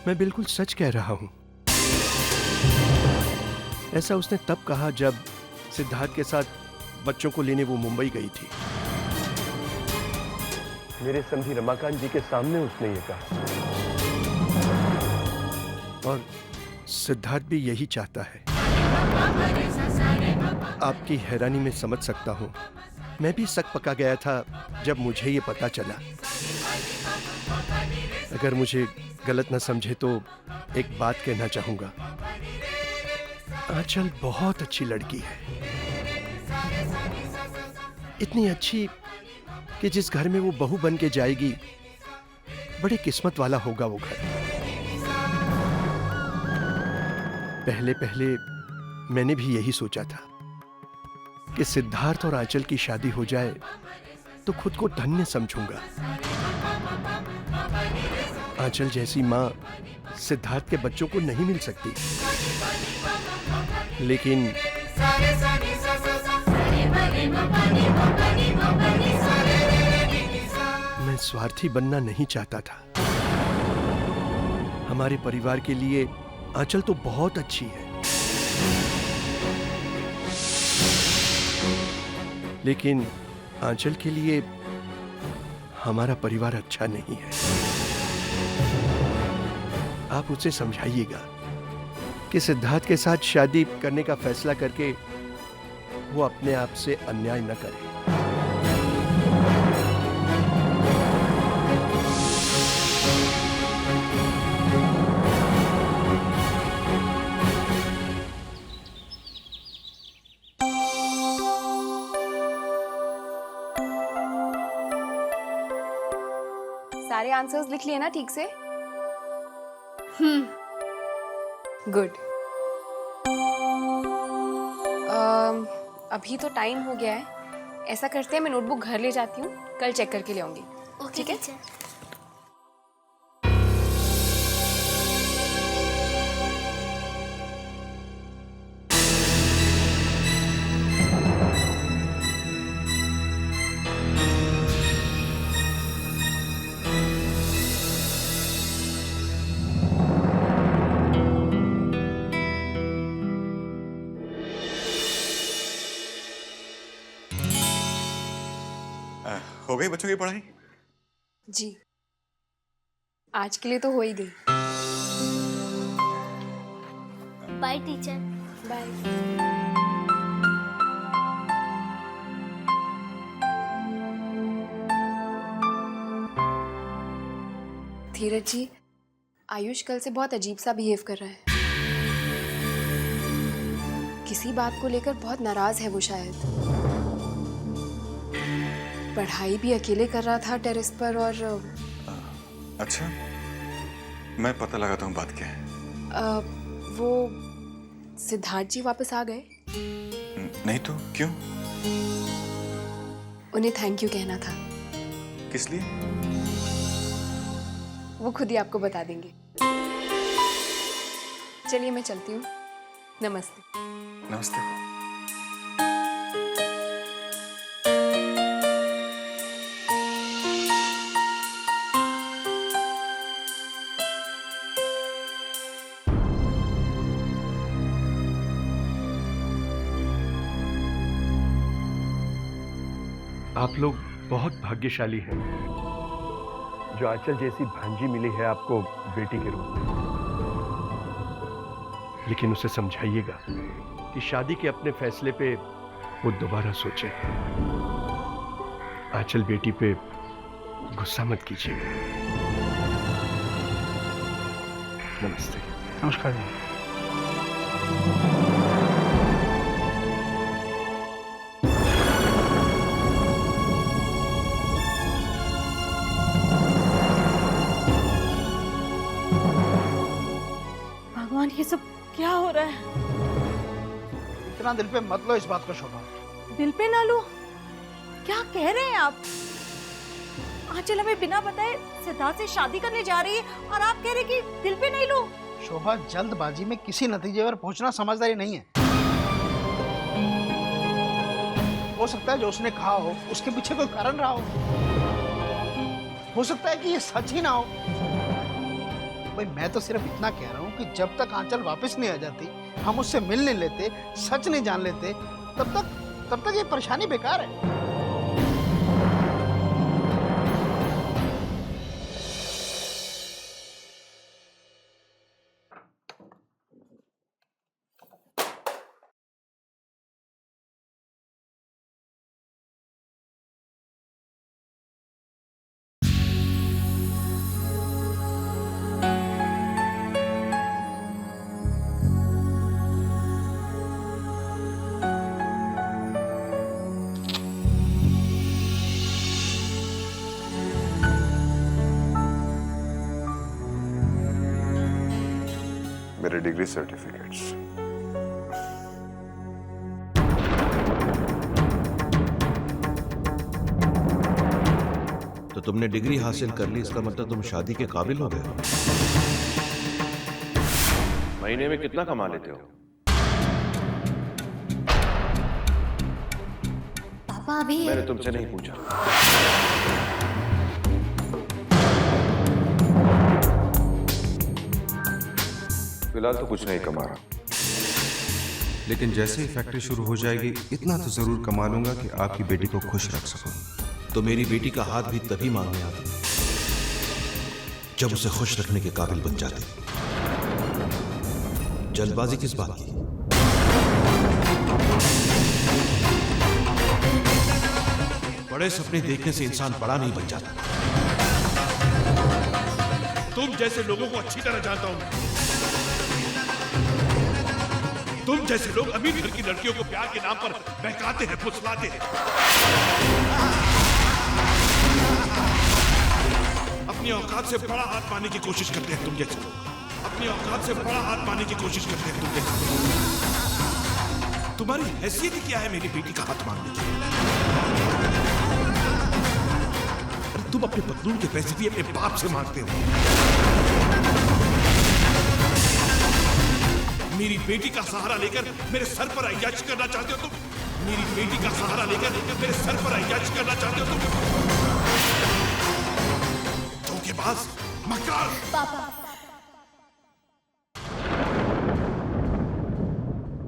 मैं बिल्कुल सच कह रहा हूं। ऐसा उसने तब कहा जब सिद्धार्थ के साथ बच्चों को लेने वो मुंबई गई थी। मेरे समधी रमाकांत जी के सामने उसने ये कहा, और सिद्धार्थ भी यही चाहता है। आपकी हैरानी में समझ सकता हूं, मैं भी शक पका गया था जब मुझे ये पता चला। अगर मुझे गलत न समझे तो एक बात कहना चाहूंगा। आंचल बहुत अच्छी लड़की है, इतनी अच्छी कि जिस घर में वो बहू बन के जाएगी, बड़े किस्मत वाला होगा वो घर। पहले पहले मैंने भी यही सोचा था कि सिद्धार्थ और आंचल की शादी हो जाए तो खुद को धन्य समझूंगा। आंचल जैसी मां सिद्धार्थ के बच्चों को नहीं मिल सकती। लेकिन मैं स्वार्थी बनना नहीं चाहता था। हमारे परिवार के लिए आंचल तो बहुत अच्छी है, लेकिन आंचल के लिए हमारा परिवार अच्छा नहीं है। आप उसे समझाइएगा कि सिद्धार्थ के साथ शादी करने का फैसला करके वो अपने आप से अन्याय न करे। सारे आंसर्स लिख लिए ना ठीक से? गुड। अभी तो टाइम हो गया है, ऐसा करते हैं मैं नोटबुक घर ले जाती हूँ, कल चेक करके ले आऊंगी। ठीक है? हो गई बच्चों की पढ़ाई? जी, आज के लिए तो हो ही गई। Bye teacher. Bye. Dheeraj ji, Ayush कल से बहुत अजीब सा बिहेव कर रहा है। किसी बात को लेकर बहुत नाराज है वो शायद। पढ़ाई भी अकेले कर रहा था टेरेस पर। और अच्छा, मैं पता लगाता हूँ बात क्या है। वो सिद्धार्थ जी वापस आ गए? नहीं तो क्यों? उन्हें थैंक यू कहना था। किस लिए? वो खुद ही आपको बता देंगे। चलिए मैं चलती हूँ। नमस्ते। नमस्ते। आप लोग बहुत भाग्यशाली हैं जो आंचल जैसी भांजी मिली है आपको बेटी के रूप में। लेकिन उसे समझाइएगा कि शादी के अपने फैसले पे वो दोबारा सोचे। आंचल बेटी पे गुस्सा मत कीजिएगा। नमस्ते। नमस्कार जी। भगवान, ये सब क्या हो रहा है? इतना दिल पे मत लो इस बात को शोभा। दिल पे ना लो? क्या कह रहे हैं आप? आंचल हमें बिना बताए सिद्धार्थ से शादी करने जा रही है और आप कह रहे कि दिल पे नहीं लो? शोभा, जल्दबाजी में किसी नतीजे पर पहुंचना समझदारी नहीं है। हो सकता है जो उसने कहा हो उसके पीछे कोई कारण रहा हो सकता है कि ये सच ही ना हो। भाई मैं तो सिर्फ इतना कह रहा हूँ कि जब तक आंचल वापस नहीं आ जाती, हम उससे मिल नहीं लेते, सच नहीं जान लेते, तब तक ये परेशानी बेकार है। मेरे डिग्री सर्टिफिकेट्स। तो तुमने डिग्री हासिल कर ली, इसका मतलब तुम शादी के काबिल हो गए। महीने में कितना कमा लेते हो? पापा अभी मैंने तुमसे नहीं पूछा। फिलहाल तो कुछ नहीं कमा रहा, लेकिन जैसे ही फैक्ट्री शुरू हो जाएगी इतना तो जरूर कमा लूंगा कि आपकी बेटी को खुश रख सकूं। तो मेरी बेटी का हाथ भी तभी मांगने आती जब उसे खुश रखने के काबिल बन जाती। जल्दबाजी किस बात की? बड़े सपने देखने से इंसान बड़ा नहीं बन जाता। तुम जैसे लोगों को अच्छी तरह जानता हूं। तुम जैसे लोग अमीर घर की लड़कियों को प्यार के नाम पर बहकाते हैं, फुसलाते हैं। अपनी औकात से बड़ा हाथ पाने की कोशिश करते हैं तुम जैसे लोग। अपनी औकात से बड़ा हाथ पाने की कोशिश करते हैं तुम जैसे लोग। तुम्हारी हैसियत ही क्या है मेरी बेटी का हाथ मांगने की? अरे तुम अपने पतलून के पैसे भी अपने बाप से मांगते हो। मेरी बेटी का सहारा लेकर मेरे सर पर अय्याशी करना चाहते हो तुम? मेरी बेटी का सहारा लेकर मेरे सर पर अय्याशी करना चाहते हो तुम? धोखेबाज, मक्कार। पापा,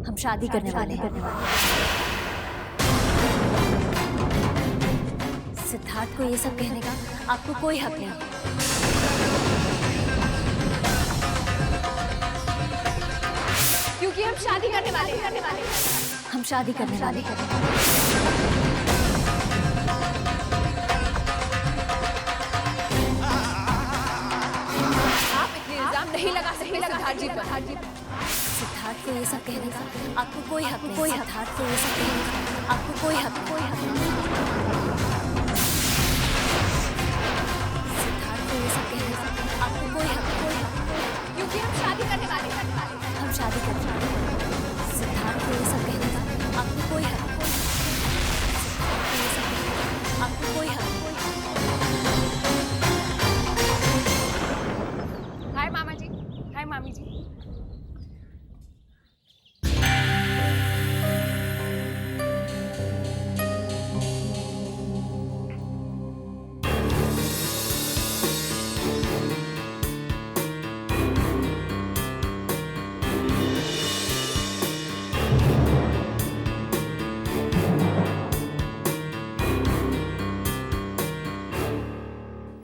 हम शादी करने वाले हैं। सिद्धार्थ को ये सब कहने का आपको कोई हक नहीं, क्योंकि हम शादी करने वाले हम शादी करने वाले हैं। आप इतने इल्जाम नहीं लगा सकते सिद्धार्थ जी पर। सिद्धार्थ को ये सब कहने का आपको कोई हक नहीं। सिद्धार्थ को ये सब कहने का आपको कोई हक नहीं। सिद्धार्थ को ये सब कहने का आपको कोई हक नहीं, क्योंकि हम शादी करने वाले हम शादी करने वाले हैं। सिद्धार्थ को ये सब कहने का आपको कोई हक नहीं। सिद्धार्थ को ये सब कहने का आपको कोई हक नहीं। हाय मामा जी, हाय मामी जी।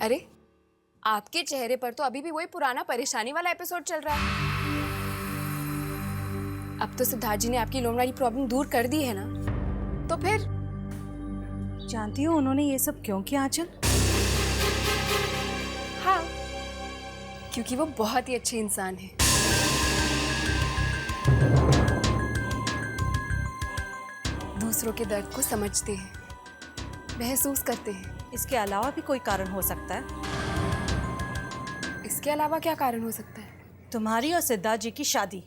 अरे आपके चेहरे पर तो अभी भी वही पुराना परेशानी वाला एपिसोड चल रहा है। अब तो सिद्धार्थ जी ने आपकी लोन वाली प्रॉब्लम दूर कर दी है ना, तो फिर जानती हो उन्होंने ये सब क्यों किया आंचल? हाँ, क्योंकि वो बहुत ही अच्छे इंसान हैं। दूसरों के दर्द को समझते हैं, महसूस करते हैं। इसके अलावा भी कोई कारण हो सकता है? इसके अलावा क्या कारण हो सकता है? तुम्हारी और सिद्धार्थ जी की शादी।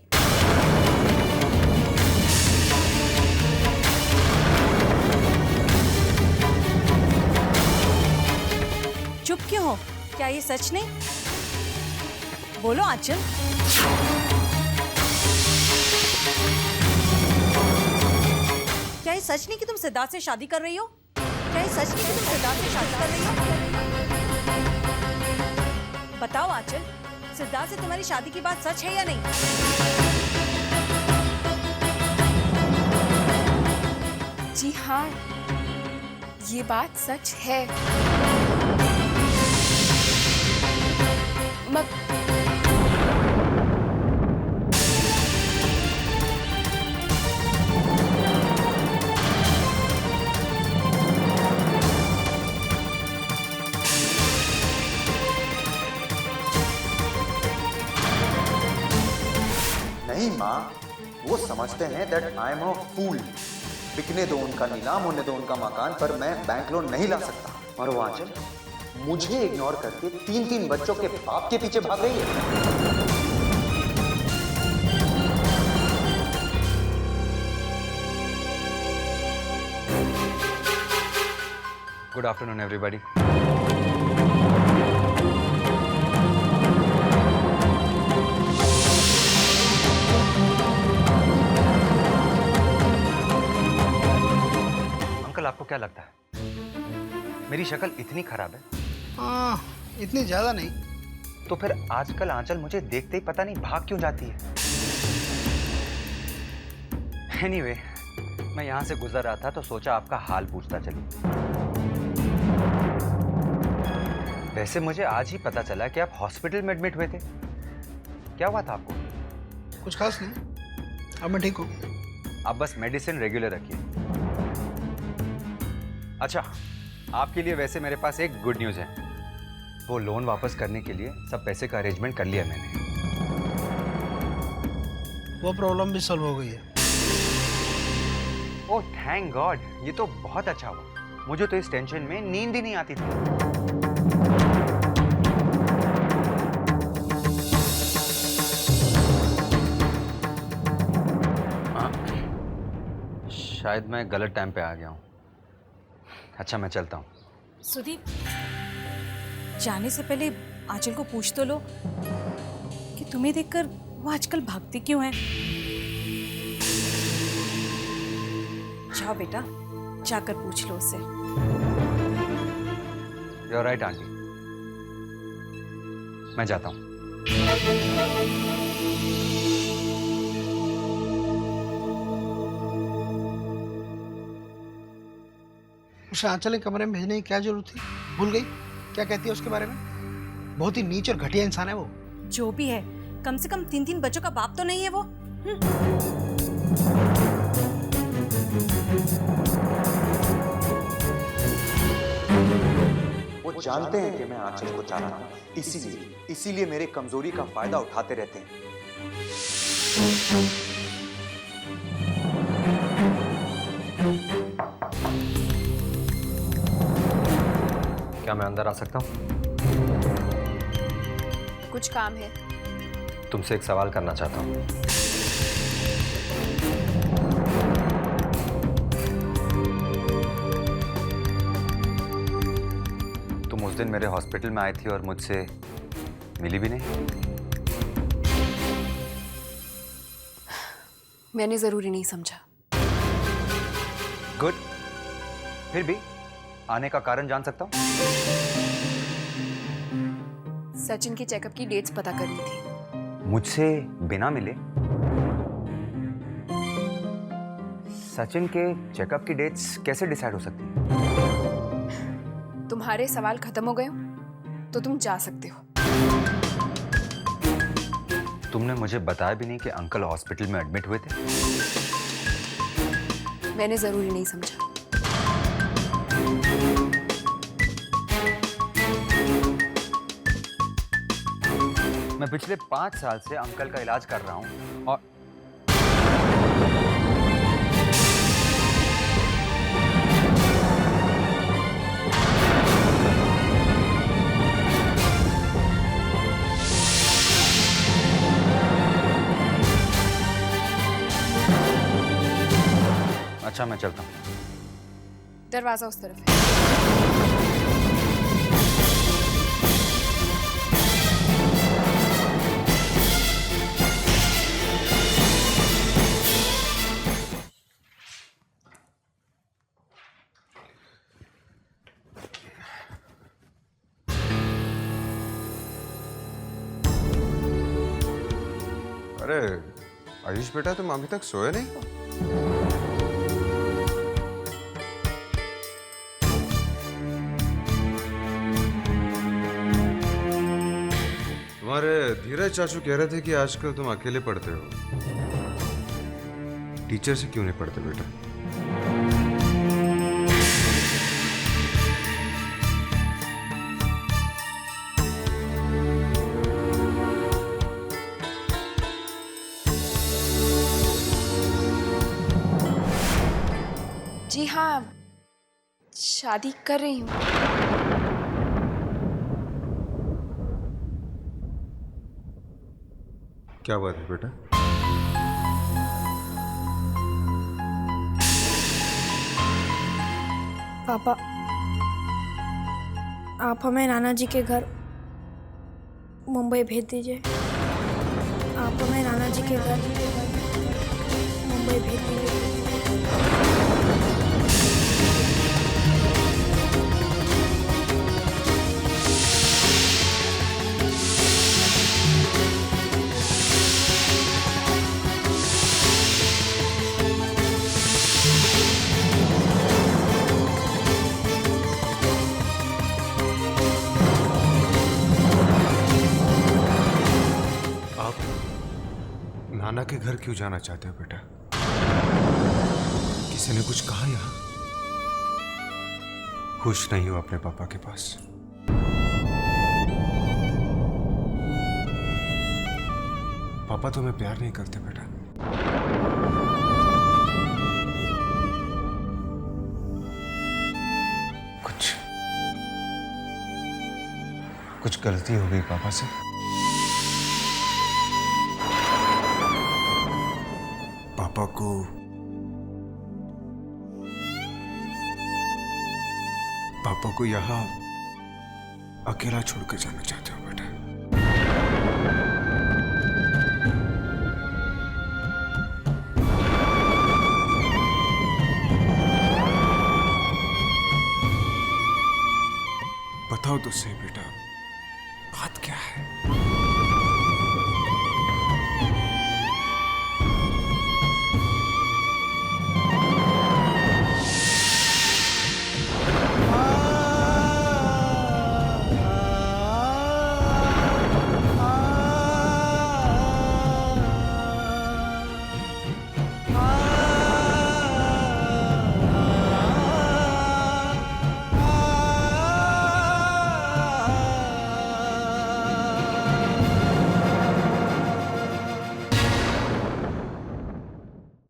चुप क्यों हो? क्या ये सच नहीं? बोलो आंचल। क्या ये सच नहीं कि तुम सिद्धार्थ से शादी कर रही हो? क्या ये सच नहीं कि तुम सिद्धार्थ से शादी कर रही हो? बताओ आंचल, सिद्धार्थ से तुम्हारी शादी की बात सच है या नहीं? जी हाँ, ये बात सच है। नहीं माँ, वो समझते हैं दैट आई एम अ फूल। बिकने दो उनका, नीलाम होने दो उनका मकान, पर मैं बैंक लोन नहीं ला सकता। और वो आंचल मुझे इग्नोर करके 3-3 बच्चों के बाप के पीछे भाग रही है। Good afternoon everybody. अंकल, आपको क्या लगता है मेरी शक्ल इतनी खराब है? हाँ, इतनी ज्यादा नहीं। तो फिर आजकल आंचल मुझे देखते ही पता नहीं भाग क्यों जाती है। एनीवे, मैं यहां से गुजर रहा था तो सोचा आपका हाल पूछता चलूं। वैसे मुझे आज ही पता चला कि आप हॉस्पिटल में एडमिट हुए थे। क्या हुआ था आपको? कुछ खास नहीं, अब मैं ठीक हूँ। आप बस मेडिसिन रेगुलर रखिए। अच्छा, आपके लिए वैसे मेरे पास एक गुड न्यूज़ है। वो लोन वापस करने के लिए सब पैसे का अरेंजमेंट कर लिया मैंने। वो प्रॉब्लम भी सॉल्व हो गई है। ओह थैंक गॉड, ये तो बहुत अच्छा हुआ। मुझे तो इस टेंशन में नींद ही नहीं आती थी। शायद मैं गलत टाइम पे आ गया हूँ। अच्छा, मैं चलता हूँ। सुदीप, जाने से पहले आंचल को पूछ तो लो कि तुम्हें देखकर वो आजकल भागती क्यों है। जाओ बेटा, जाकर पूछ लो उससे। You're right, aunty. मैं जाता हूँ। उसे आंचल के कमरे में भेजने की क्या जरूरत थी? भूल गई? क्या कहती है उसके बारे में? बहुत ही नीच और घटिया इंसान है वो। जो भी है, कम से कम 3-3 बच्चों का बाप तो नहीं है वो। वो जानते हैं कि मैं आंचल को चाहता हूँ, इसीलिए मेरे कमजोरी का फायदा उठाते रहते हैं। क्या मैं अंदर आ सकता हूँ? कुछ काम है। तुमसे एक सवाल करना चाहता हूँ। तुम उस दिन मेरे हॉस्पिटल में आई थी और मुझसे मिली भी नहीं। मैंने जरूरी नहीं समझा। गुड। फिर भी आने का कारण जान सकता हूँ? सचिन की चेकअप की डेट्स पता करनी थी। मुझसे बिना मिले? सचिन के चेकअप की डेट्स कैसे डिसाइड हो सकती हैं? तुम्हारे सवाल खत्म हो गए हो तो तुम जा सकते हो। तुमने मुझे बताया भी नहीं कि अंकल हॉस्पिटल में एडमिट हुए थे। मैंने जरूरी नहीं समझा। मैं पिछले 5 साल से अंकल का इलाज कर रहा हूं और अच्छा, मैं चलता हूं। दरवाजा उस तरफ है। अरे आयुष बेटा, तुम अभी तक सोए नहीं हो? तुम्हारे धीरज चाचू कह रहे थे कि आजकल तुम अकेले पढ़ते हो। टीचर से क्यों नहीं पढ़ते बेटा? जी हाँ, शादी कर रही हूँ। क्या बात है बेटा? पापा, आप हमें नाना जी के घर मुंबई भेज दीजिए। आप हमें नाना जी के घर मुंबई भेज दीजिए। नाना के घर क्यों जाना चाहते हो बेटा? किसी ने कुछ कहा यहाँ? खुश नहीं हो अपने पापा के पास? पापा तुम्हें प्यार नहीं करते बेटा? कुछ गलती हो गई पापा से? पापा को यहाँ अकेला छोड़कर जाना चाहते हो बेटा? बताओ तो सही बेटा,